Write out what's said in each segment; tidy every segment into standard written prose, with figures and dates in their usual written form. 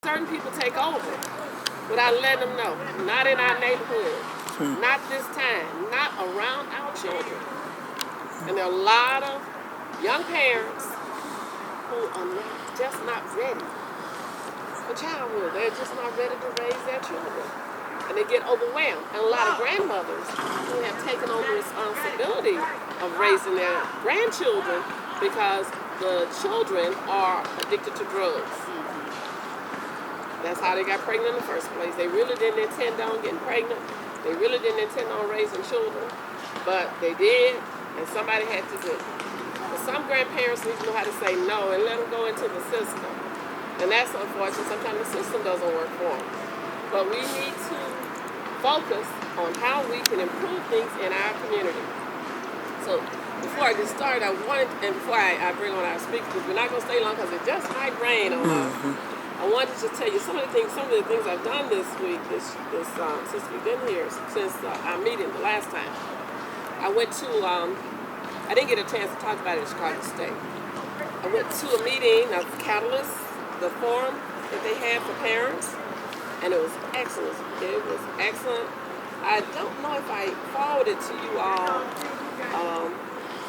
certain people take over without letting them know. Not in our neighborhood. Not this time. Not around our children. And there are a lot of young parents who are just not ready for childhood. They're just not ready to raise their children. And they get overwhelmed. And a lot of grandmothers who have taken on the responsibility of raising their grandchildren because the children are addicted to drugs. That's how they got pregnant in the first place. They really didn't intend on getting pregnant. They really didn't intend on raising children. But they did, and somebody had to do it. But some grandparents need to know how to say no and let them go into the system. And that's unfortunate. Sometimes the system doesn't work for them. But we need to focus on how we can improve things in our community. So before I get started, I wanted, and before I bring on our speakers, because we're not going to stay long because it just might rain on us. I wanted to tell you some of the things I've done this week, since we've been here, since our meeting the last time. I went to, I didn't get a chance to talk about it at Chicago State. I went to a meeting of Catalyst, the forum that they had for parents, and it was excellent. It was excellent. I don't know if I forwarded to you all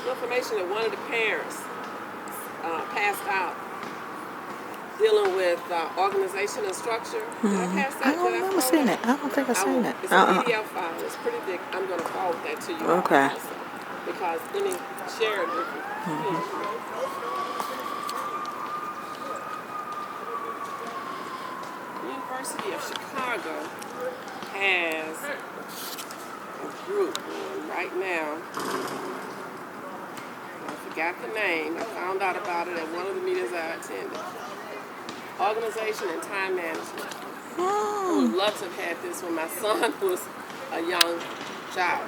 information that one of the parents passed out dealing with organization and structure. Did I pass that? I don't remember seeing it. I don't think I've seen it. It's a PDF file. It's pretty big. I'm going to forward that to you. Okay. Also, because let me share it with you. University of Chicago has a group right now. I forgot the name. I found out about it at one of the meetings I attended. Organization and time management. I would love to have had this when my son was a young child.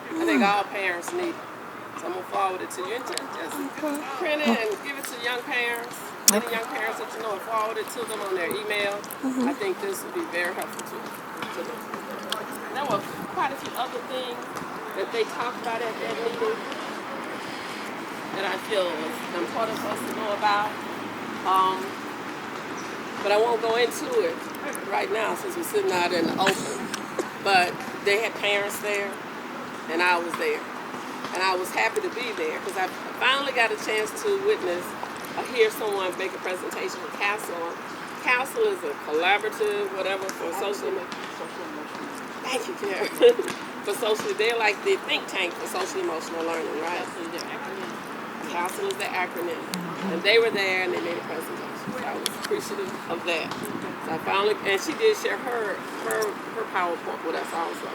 I think all parents need it. So I'm going to forward it to you. And just print it and give it to young parents. Any young parents that you know, and forward it to them on their email. I think this would be very helpful to them. And there were quite a few other things that they talked about at that meeting that I feel was important for us to know about. But I won't go into it right now since we're sitting out in the open. But they had parents there, and I was there. And I was happy to be there because I finally got a chance to witness or hear someone make a presentation with CASEL. CASEL is a collaborative, whatever, for social emotional. Thank you, Karen. For social, they're like the think tank for social emotional learning, right? CASEL is the acronym. And they were there and they made a presentation. So I was appreciative of that. So I finally, and she did share her PowerPoint with us also.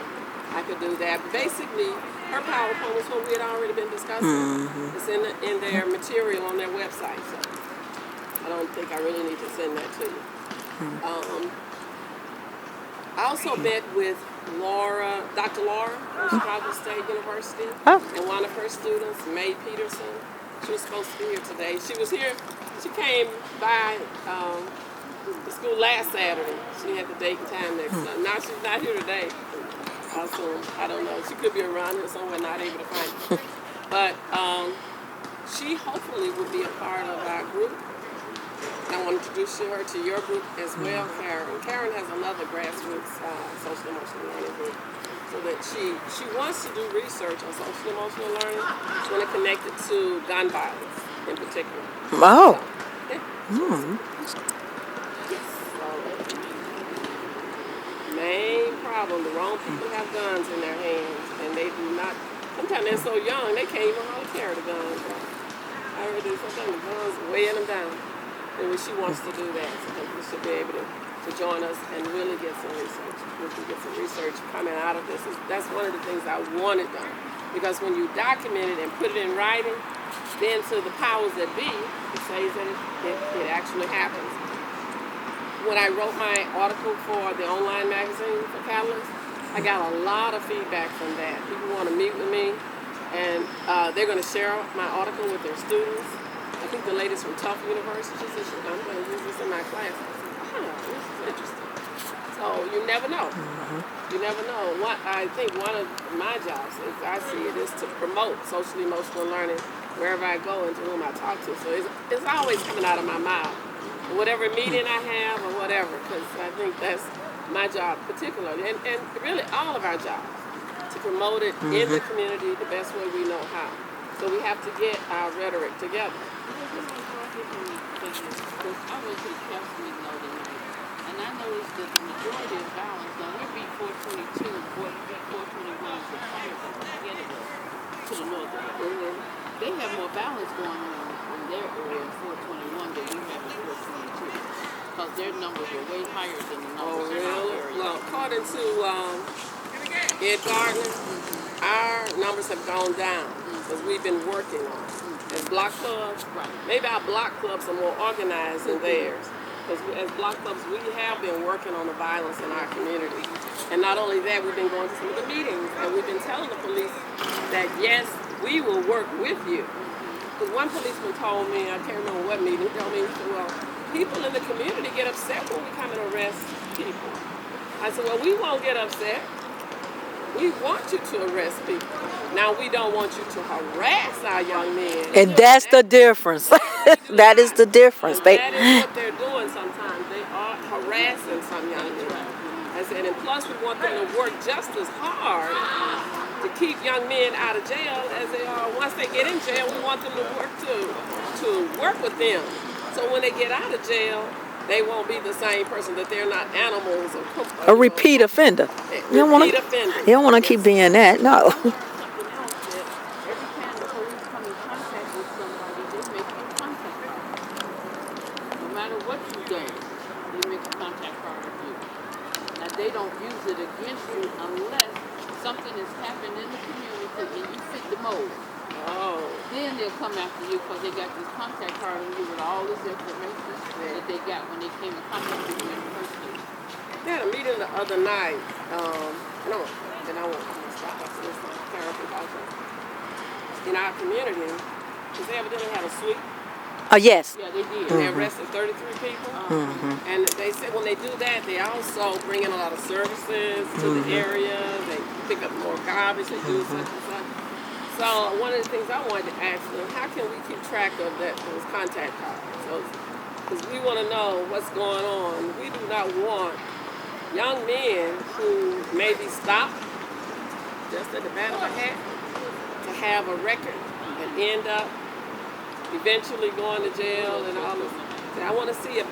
I could do that. But basically, her PowerPoint was what we had already been discussing. It's in their material on their website. So I don't think I really need to send that to you. I also met with Dr. Laura from Chicago State University, and one of her students, Mae Peterson. She was supposed to be here today. She was here. She came by the school last Saturday. She had the date and time next time. Now she's not here today. So I don't know. She could be around here somewhere, not able to find her. But she hopefully will be a part of our group. And I want to introduce her to your group as well, Karen. Karen has another Grassroots social emotional learning group. So that she wants to do research on social emotional learning. She's going to connect it to gun violence in particular. Wow. Main problem, the wrong people have guns in their hands, and they do not, sometimes they're so young, they can't even hardly carry the guns. I heard that sometimes the guns are weighing them down. And she wants to do that, so we should be able to join us and really get some research. We can get some research coming out of this. That's one of the things I wanted done. Because when you document it and put it in writing, then to the powers that be, it says that it actually happens. When I wrote my article for the online magazine for Catalyst, I got a lot of feedback from that. People want to meet with me, and they're going to share my article with their students. I think the ladies from Tufts University, she said, I'm going to use this in my class. I said, this is interesting. So you never know. You never know. I think one of my jobs, as I see it, is to promote social emotional learning wherever I go and to whom I talk to. So it's always coming out of my mouth. whatever meeting I have or whatever, because I think that's my job particularly, and really all of our jobs, to promote it in the community the best way we know how. So we have to get our rhetoric together. I went to the council meeting the other night, and I noticed that the majority of violence, now we beat 422, 421 to the north of us. They have more violence going on in their area in 421 than we have in 422, because their numbers are way higher than the numbers in our area. Well, according to Ed Gardner, our numbers have gone down because we've been working on it. As block clubs, maybe our block clubs are more organized than theirs. Because as block clubs, we have been working on the violence in our community. And not only that, we've been going to some of the meetings and we've been telling the police that yes, we will work with you. Because one policeman told me, I can't remember what meeting, he told me, he said, well, people in the community get upset when we come and arrest people. I said, well, we won't get upset. We want you to arrest people. Now, we don't want you to harass our young men. And that's the difference. That is the difference. That is what they're doing sometimes. They are harassing some young men. I said, and plus we want them to work just as hard to keep young men out of jail as they are. Once they get in jail, we want them to work with them. So when they get out of jail, they won't be the same person, that they're not animals or A repeat offender. You don't want to keep being that. No. Something else that every time the police come in contact with somebody, they make you a contact card. No matter what you've done, they make a contact card of you. Now they don't use it against you unless something has happened in the community and you fit the mold. Oh. Then they'll come after you because they got this contact card on you with all this information that they got when they came in contact with you in the first place. They had a meeting the other night. And I won't stop after this therapy about that. In our community, because they evidently had a sweep. Oh, yes. Yeah, they did. And they arrested 33 people. And they said when they do that, they also bring in a lot of services to the area. They pick up more garbage. They do such and such. So one of the things I wanted to ask them, how can we keep track of those contact cards? So, because we want to know what's going on. We do not want young men who may be stopped just at the bat of a hat to have a record and end up eventually going to jail and all this. So I want to see if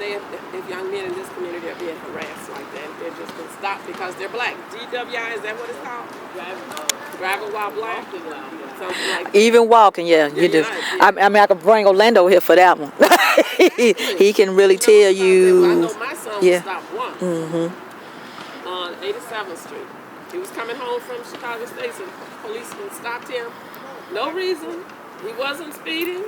young men in this community are being harassed like that. They're just been stopped because they're black. DWI, is that what it's called? Driving while black? Something like that. Even walking, yeah, you do. Yeah. I mean, I could bring Orlando here for that one. He can really tell you. I know my son was stopped once on 87th Street. He was coming home from Chicago State, so policemen stopped him. No reason. He wasn't speeding.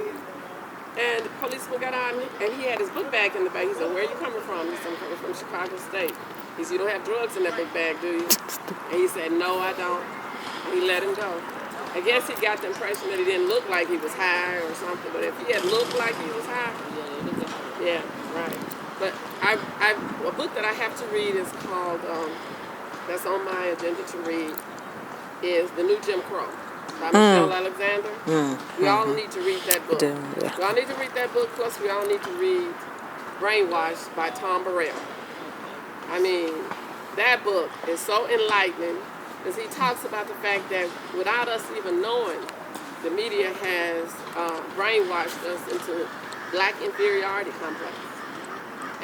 And the policeman got on and he had his book bag in the bag. He said, where are you coming from? He said, I'm coming from Chicago State. He said, you don't have drugs in that book bag, do you? And he said, no, I don't. And he let him go. I guess he got the impression that he didn't look like he was high or something, but if he had looked like he was high, yeah, right. But a book that I have to read is called, that's on my agenda to read, is The New Jim Crow by Michelle Alexander. We all need to read that book. We all need to read that book, plus we all need to read Brainwashed by Tom Burrell. I mean, that book is so enlightening because he talks about the fact that without us even knowing, the media has brainwashed us into black inferiority complex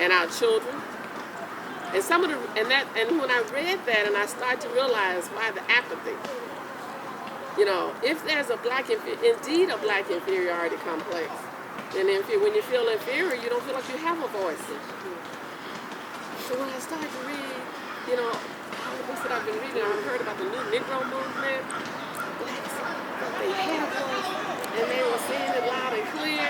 and our children. And and when I read that and I started to realize why the apathy. You know, if there's indeed a black inferiority complex, then when you feel inferior, you don't feel like you have a voice. So when I started to read, you know, all the books that I've been reading, I've heard about the new Negro movement. Blacks, they had a voice, and they were saying it loud and clear,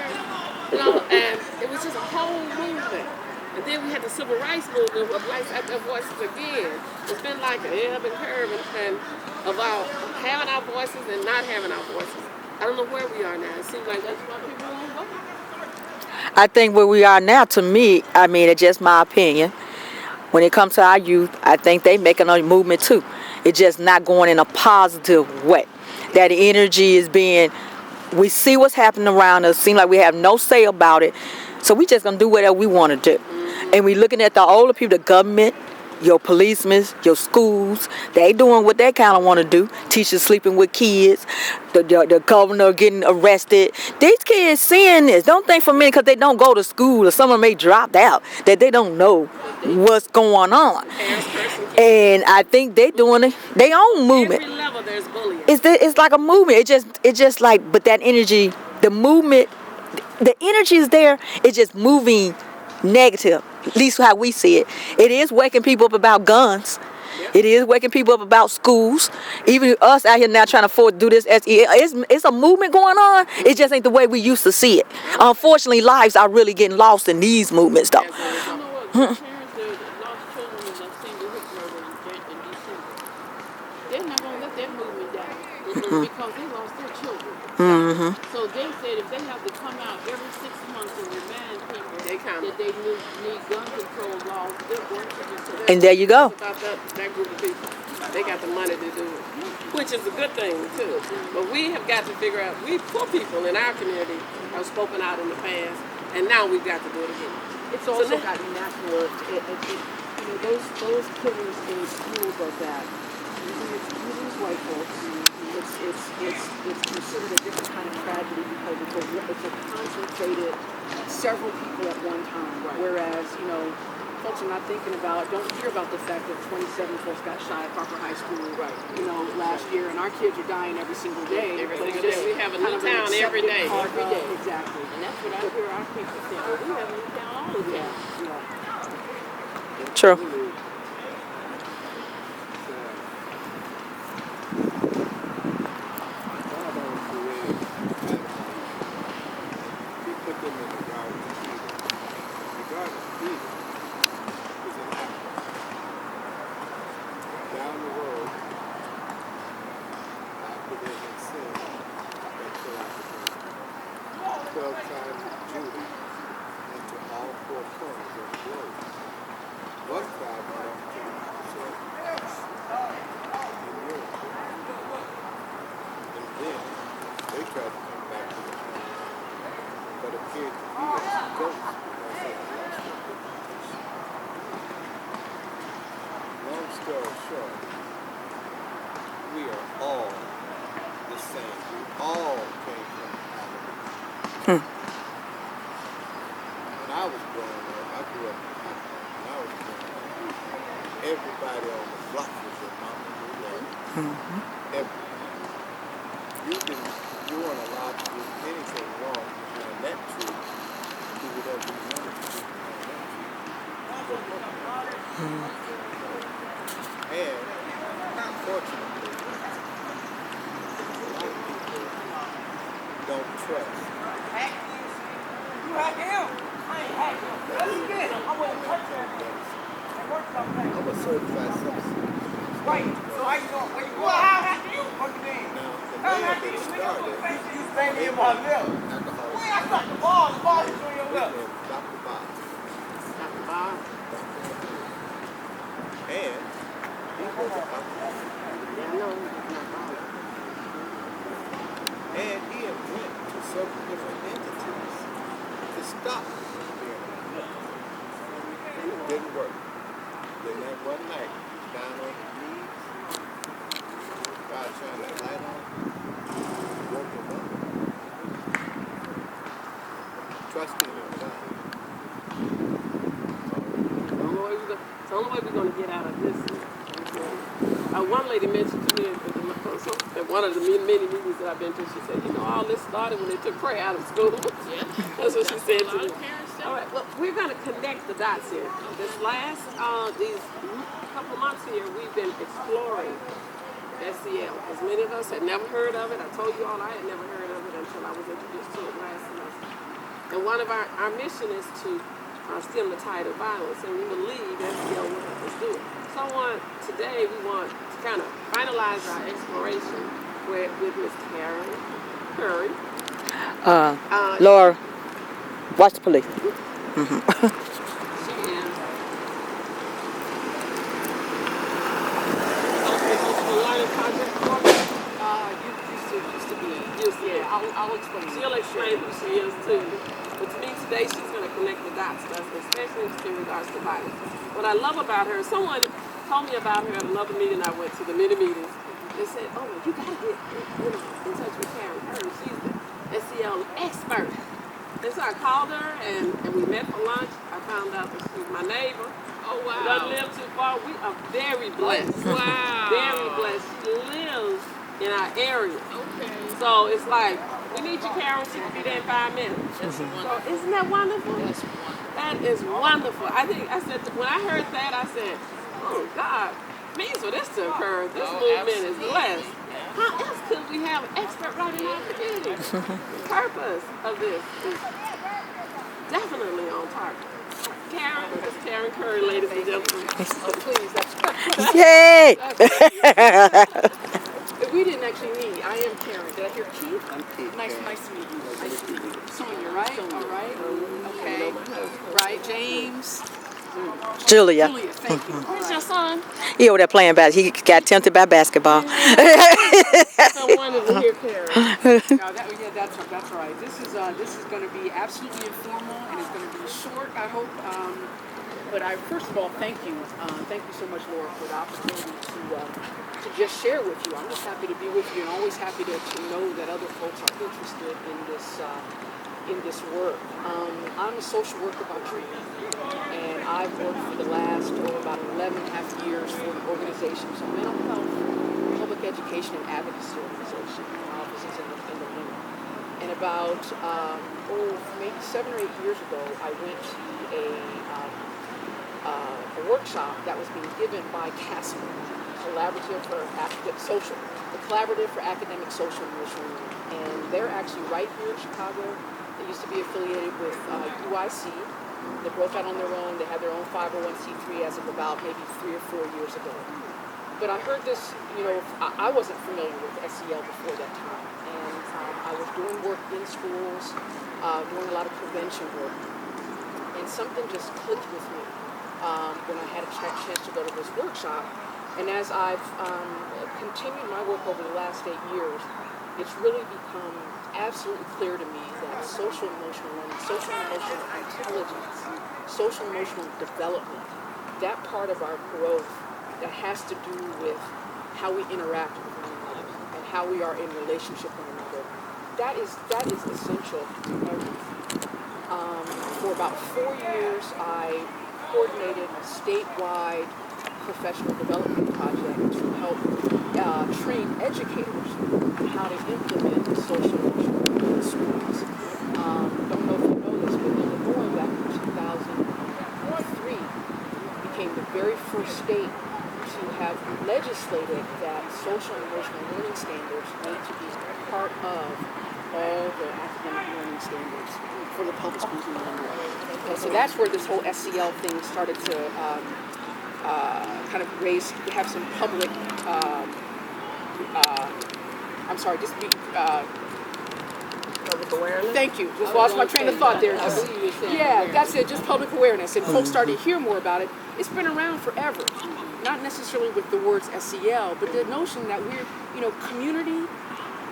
you know, and it was just a whole movement. And then we had the civil rights movement where blacks had their voices again. It's been like an ebb and curve and about having our voices and not having our voices. I don't know where we are now. It seems like that's why people won't vote. I think where we are now, to me, I mean, it's just my opinion. When it comes to our youth, I think they making a movement too. It's just not going in a positive way. That energy is being, we see what's happening around us. Seems like we have no say about it. So we just gonna do whatever we want to do. And we looking at the older people, the government, your policemen, your schools. They doing what they kind of want to do. Teachers sleeping with kids. The governor getting arrested. These kids seeing this. Don't think for a minute because they don't go to school or some of them may dropped out that they don't know what's going on. And I think they doing it. Their own movement. Every level there's bullying. It's like a movement. It just like, but that energy, the movement, the energy is there. It's just moving negative. At least how we see it. It is waking people up about guns. Yep. It is waking people up about schools. Even us out here now trying to do this. It's a movement going on. It just ain't the way we used to see it. Unfortunately, lives are really getting lost in these movements, though. You know what? Parents that lost children in that single hook murder in December, they're not going to let that movement down because they lost their children. So they said if they have to come out every 6 months and remind people that they need gun control laws, they're going to do so. And there you go. About that group of people, they got the money to do it, which is a good thing too. But we have got to figure out. We poor people in our community have spoken out in the past, and now we've got to do it again. It's also gotten national. Those killings in schools like that. Usually it's white folks. It's considered a different kind of tragedy because it's a concentrated several people at one time. Right. Whereas folks are not thinking about, don't hear about the fact that 27 folks got shot at Parker High School, last year, and our kids are dying every single day. Every single day. We have a new town every day. Every day, exactly. And that's what I hear our people say. Well, we have a new town all the time. True. Everybody on the block was your mama and your daddy. You weren't allowed to do anything wrong behind that tree. Do whatever you wanted to do behind that tree. And unfortunately, a lot of people don't trust. I'm a certified citizen. Right. So how you going? When you go out after you, what you mean? Now, the man that started, You bang me in my lip. alcoholic. Wait, I stopped the ball. The ball is on your lip. Dr. Bob. Dr. Bob. And he was a alcoholic. Yeah, I know. And he had went to several different entities to stop being an alcoholic. And it didn't work. Then that one night, down on his knees, God shined that light on him, woke him up, trusting in God. The only way we're going to get out of this is, one lady mentioned to me at one of the many meetings that I've been to, she said, all this started when they took prayer out of school. Yeah. That's what she said to me. Parents say, All right, well, we're going to connect the dots here. This last, these couple months here, we've been exploring SEL. As many of us had never heard of it. I told you all I had never heard of it until I was introduced to it last semester. And one of our mission is to stem the tide of violence, and we believe SEL will help us do it. So today we want to kind of finalize our exploration with Miss Karen Curry. Laura, watch the police. She is multiple learning project coordinator. Used to be. Yeah, I'll explain. She'll explain who she is too. But to me today, she's going to connect the dots to us, especially in regards to violence. What I love about her, someone told me about her at another meeting I went to, the many meetings. They said, oh, you got to get in touch with Karen Curry. She's the SEL expert. And so I called her, and we met for lunch. I found out that she's my neighbor. Oh, wow. Doesn't live too far. We are very blessed. Wow. Very blessed. She lives in our area. Okay. So it's like, we need you, Karen. She can be there in 5 minutes. That's So wonderful. isn't that wonderful? That's wonderful. That is wonderful. I said, when I heard that, I said, oh, God, means for this to occur. This movement is blessed. How else could we have an expert right in our community? The purpose of this is definitely on target. Karen, that's Karen Curry, ladies and gentlemen. Oh, please, that's Yay! we didn't actually meet. I am Karen. Did I hear Keith? I'm Keith. Nice to meet you. Nice to meet you. Sonia, right? All right. Okay. Right. James. Julia. Julia, thank you. Where's your son? He over there playing basketball. He got tempted by basketball. So wonderful to hear Karen. No, that's all right. This is going to be absolutely informal, and it's going to be short, I hope. But I first of all thank you so much, Laura, for the opportunity to just share with you. I'm just happy to be with you, and always happy to know that other folks are interested in this work. I'm a social worker by training, and I've worked for the last about 11.5 years for an organization, so mental health, public education, and advocacy organization. This is in the Lima. And about maybe 7 or 8 years ago, I went to a workshop that was being given by CASL, Collaborative for the Collaborative for Academic, Social, and Emotional Learning. And they're actually right here in Chicago. They used to be affiliated with UIC. They broke out on their own. They had their own 501c3 as of about maybe 3 or 4 years ago. But I heard this, I wasn't familiar with SEL before that time. And I was doing work in schools, doing a lot of prevention work. And something just clicked with me when I had a chance to go to this workshop. And as I've continued my work over the last 8 years, it's really become absolutely clear to me that social emotional learning, social emotional intelligence, social emotional development, that part of our growth that has to do with how we interact with one another and how we are in relationship with one another, that is essential to everything. For about 4 years, I coordinated a statewide professional development project to help train educators on how to implement social emotional learning in schools. Don't know if you know this, but Illinois back in 2003 became the very first state to have legislated that social and emotional learning standards need to be part of all the academic learning standards for the public schools in Illinois. And so that's where this whole SEL thing started to kind of have some public, Public awareness. Thank you. Just lost my train of thought there. Yeah, that's it. Just public awareness, and folks started to hear more about it. It's been around forever, not necessarily with the words SEL, but the notion that we're, community.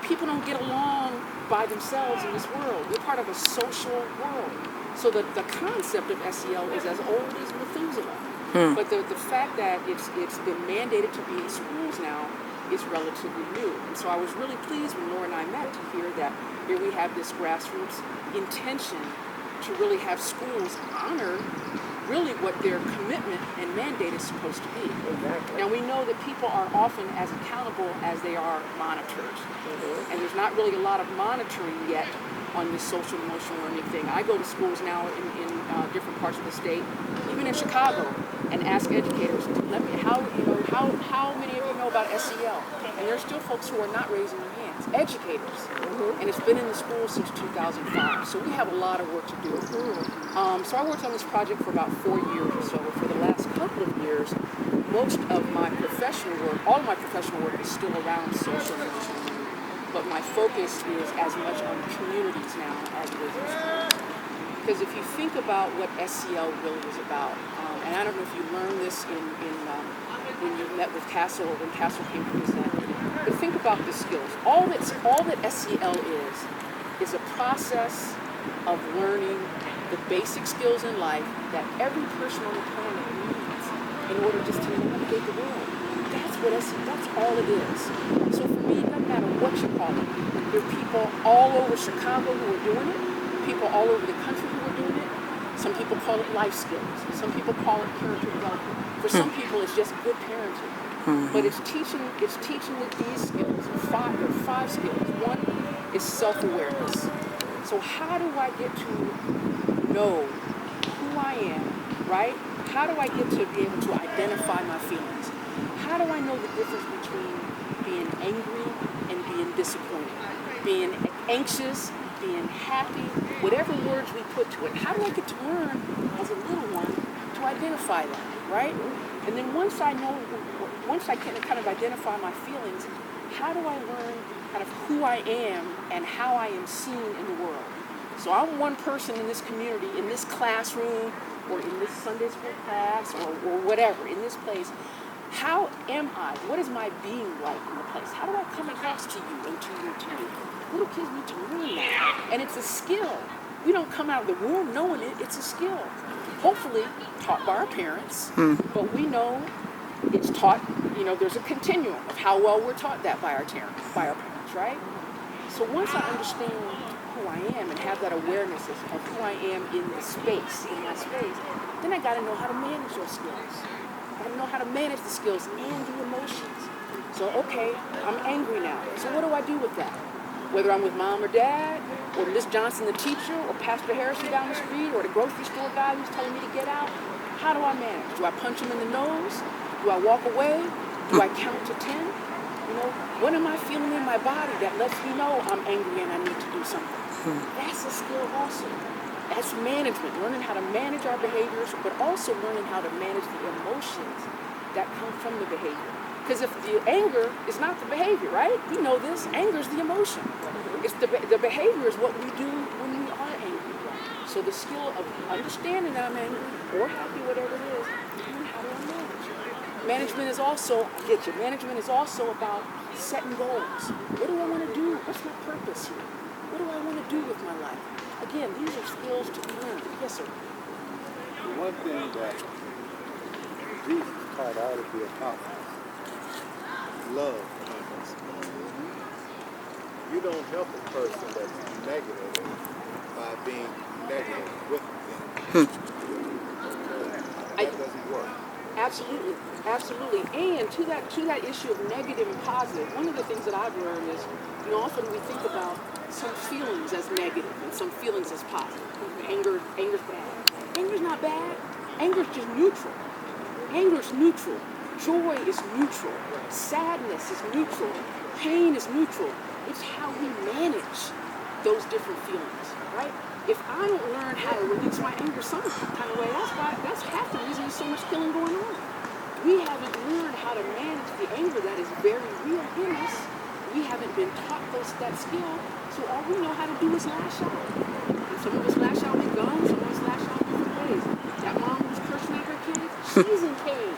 People don't get along by themselves in this world. We're part of a social world. So the concept of SEL is as old as Methuselah. But the fact that it's been mandated to be in schools now is relatively new. And so I was really pleased when Laura and I met to hear that here we have this grassroots intention to really have schools honor really what their commitment and mandate is supposed to be. Exactly. Now we know that people are often as accountable as they are monitored. And there's not really a lot of monitoring yet on this social emotional learning thing. I go to schools now in different parts of the state, even in Chicago, and ask educators, let me how many of you know about SEL? And there's still folks who are not raising their hands. Educators. And it's been in the schools since 2005. So we have a lot of work to do. So I worked on this project for about 4 years or so. For the last couple of years, most of my professional work, all of my professional work is still around social and emotional learning. But my focus is as much on communities now as it is in schools. Because if you think about what SEL really is about, and I don't know if you learned this when you met with Castle or when Castle came to present, but think about the skills. All that SEL is a process of learning the basic skills in life that every person on the planet needs in order just to navigate the world. That's all it is. So for me, it doesn't matter what you call it. There are people all over Chicago who are doing it, people all over the country who are doing it. Some people call it life skills. Some people call it character development. For some people, it's just good parenting. But it's teaching with these skills. There are five skills. One is self-awareness. So how do I get to know who I am, right? How do I get to be able to identify my feelings? How do I know the difference between being angry and being disappointed? Being anxious, being happy, whatever words we put to it. How do I get to learn as a little one to identify that, right? And then once I can kind of identify my feelings, how do I learn kind of who I am and how I am seen in the world? So I'm one person in this community, in this classroom, or in this Sunday school class, or whatever, in this place. How am I? What is my being like in the place? How do I come across to you and to you and to you? Little kids need to learn that. And it's a skill. We don't come out of the womb knowing it. It's a skill. Hopefully taught by our parents, but we know it's taught, there's a continuum of how well we're taught that by our parents, right? So once I understand who I am and have that awareness of who I am in my space, then I got to know how to manage those skills. I got to know how to manage the skills and the emotions. So, okay, I'm angry now. So what do I do with that? Whether I'm with mom or dad, or Miss Johnson, the teacher, or Pastor Harrison down the street, or the grocery store guy who's telling me to get out, how do I manage? Do I punch him in the nose? Do I walk away? Do I count to 10? What am I feeling in my body that lets me know I'm angry and I need to do something? That's a skill also. That's management, learning how to manage our behaviors, but also learning how to manage the emotions that come from the behavior. Because if the anger is not the behavior, right? We know this. Anger is the emotion. It's the behavior is what we do when we are angry. So the skill of understanding that I'm angry or happy, whatever it is, and how do I manage? Management is also, management is also about setting goals. What do I want to do? What's my purpose here? What do I want to do with my life? Again, these are skills to be learned. Yes, sir. The one thing that Jesus taught out of the apostles, love others. You don't help a person that's negative by being negative with them. That doesn't work. Absolutely. And to that issue of negative and positive, one of the things that I've learned is, often we think about some feelings as negative and some feelings as positive. Anger's bad. Anger's not bad. Anger's just neutral. Anger's neutral. Joy is neutral. Sadness is neutral. Pain is neutral. It's how we manage those different feelings, right? If I don't learn how to release my anger some kind of way, that's half the reason there's so much killing going on. We haven't learned how to manage the anger that is very real in us. We haven't been taught that skill, so all we know how to do is lash out. And some of us lash out with guns, some of us lash out different ways. That mom who's cursing at her kids, she's in pain.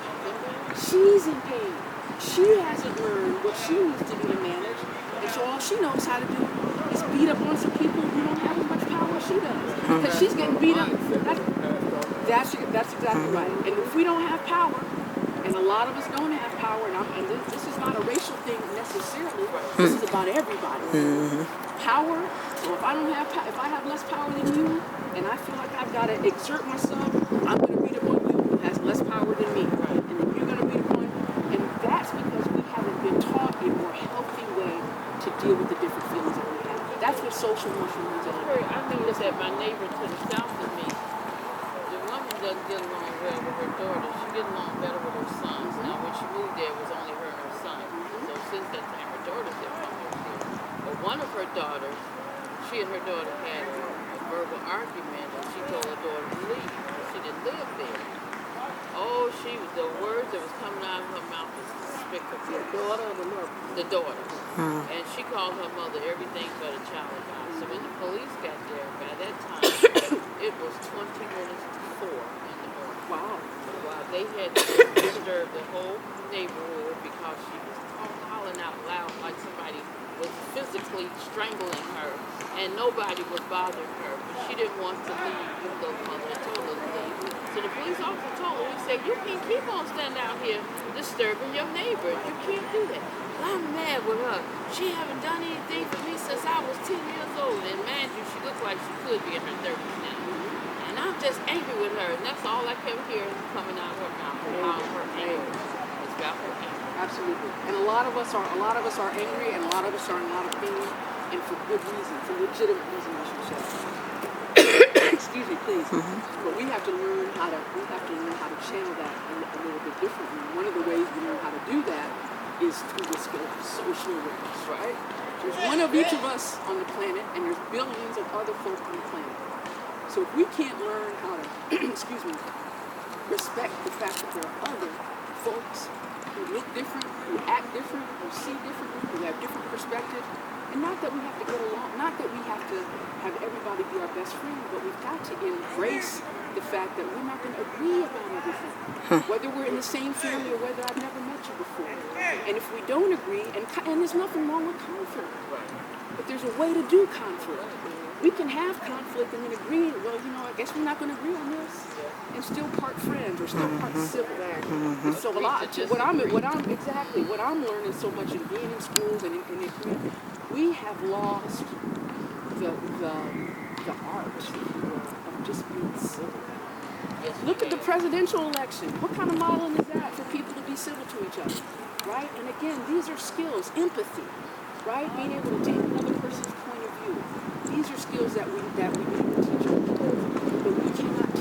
She's in pain. She hasn't learned what she needs to do to manage, and so all she knows how to do is beat up on some people who don't have as much power as she does. Because she's getting beat up. That's exactly right. And if we don't have power, and a lot of us don't have power, and this is not a racial thing necessarily. This is about everybody. Power. So if I have less power than you, and I feel like I've got to exert myself, I'm going to beat up on you who has less power than me, and then you're going to beat up on. And that's because we haven't been taught a more healthy way to deal with the different feelings that we have. That's what social emotional is all about. I noticed that my neighbor to the south of me, the woman doesn't get along well with her daughter. She gets along better with her sons. Now, when she moved there, it was only her and her son. So since that time, her daughters have come over here. But one of her daughters, she and her daughter had a verbal argument, and she told her daughter to leave. She didn't live there. Oh, the words that was coming out of her mouth was despicable. The daughter or the mother? The daughter. And she called her mother everything but a child of God. So when the police got there, by that time, it was 20 minutes before in the morning. Wow. While they had to disturbed the whole neighborhood because she was hollering out loud like somebody was physically strangling her, and nobody was bothering her. But she didn't want to leave, even though the mother had told her to leave. So the police officer told her, he said, you can't keep on standing out here disturbing your neighbors. You can't do that. Well, I'm mad with her. She haven't done anything for me since I was 10 years old. And man, she looked like she could be in her 30s now. And I'm just angry with her. And that's all I kept hearing coming out of her mouth. How her anger. It's about her anger. Absolutely. And a lot of us are angry, and a lot of us are in a lot of pain, and for good reason, for legitimate reason, I should say. Excuse me, please. But we have to learn how to channel that a little bit differently. One of the ways we learn how to do that is through the skill of social awareness, right? There's one of each of us on the planet, and there's billions of other folk on the planet. So if we can't learn how to, excuse me, respect the fact that there are other folks who look different, who act different, who see differently, who have different perspectives, and not that we have to get along, not that we have to have everybody be our best friend, but we've got to embrace the fact that we're not going to agree about everything, whether we're in the same family or whether I've never met you before. And if we don't agree, and there's nothing wrong with conflict, but there's a way to do conflict. We can have conflict and then agree, well, I guess we're not going to agree on this, and still part friends or still part civil. And so what I'm learning so much in being in schools and in community, we have lost the art, if you will, of just being civil. Look at the presidential election. What kind of modeling is that for people to be civil to each other, right? And again, these are skills, empathy, right? Being able to take another person's point of view. These are skills that we need to teach our kids, but we cannot